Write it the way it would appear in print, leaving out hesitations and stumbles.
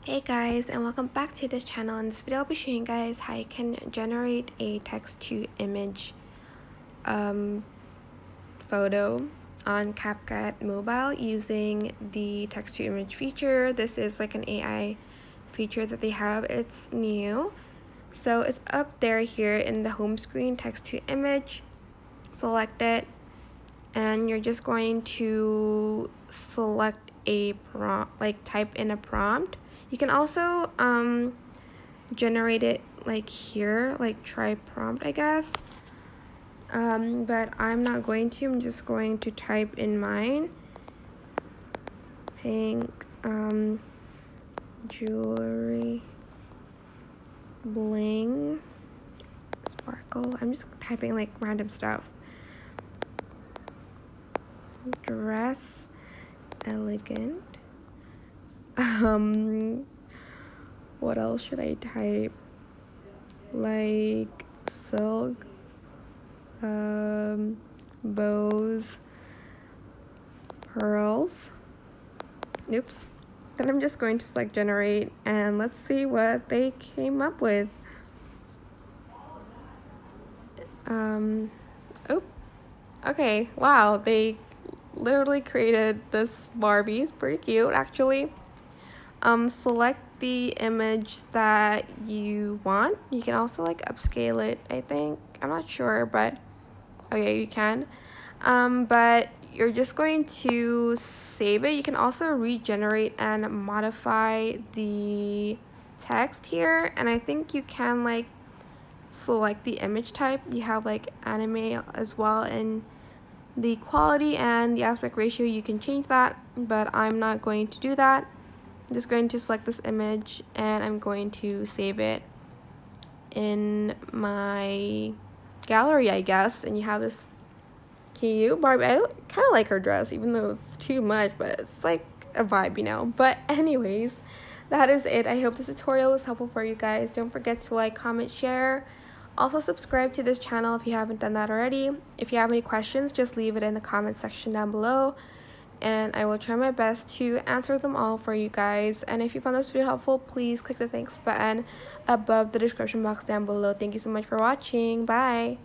Hey guys, and welcome back to this channel. In this video I'll be showing you guys how you can generate a text to image photo on CapCut mobile using the text to image feature. This is like an AI feature that they have. It's new, so it's up there here in the home screen, text to image. Select it, and you're just going to select a prompt, like type in a prompt. You can also generate it like here, like try prompt, I guess. But I'm not going to. I'm just going to type in mine. Pink jewelry bling sparkle. I'm just typing like random stuff. Dress elegant. What else should I type? Like silk, bows, pearls. Oops. Then I'm just going to select generate, and let's see what they came up with. Oh, okay, wow, they literally created this Barbie. It's pretty cute, actually. Select the image that you want. You can also like upscale it, I think. I'm not sure, but okay, you can. But you're just going to save it. You can also regenerate and modify the text here, and I think you can like select the image type. You have like anime as well, and the quality and the aspect ratio, you can change that, but I'm not going to do that. I'm just going to select this image, and I'm going to save it in my gallery, I guess. And you have this cute Barbie. I kind of like her dress, even though it's too much, but it's like a vibe, you know. But anyways, that is it. I hope this tutorial was helpful for you guys. Don't forget to like, comment, share. Also subscribe to this channel if you haven't done that already. If you have any questions, just leave it in the comment section down below, and I will try my best to answer them all for you guys. And if you found this video helpful, please click the thanks button above the description box down below. Thank you so much for watching. Bye.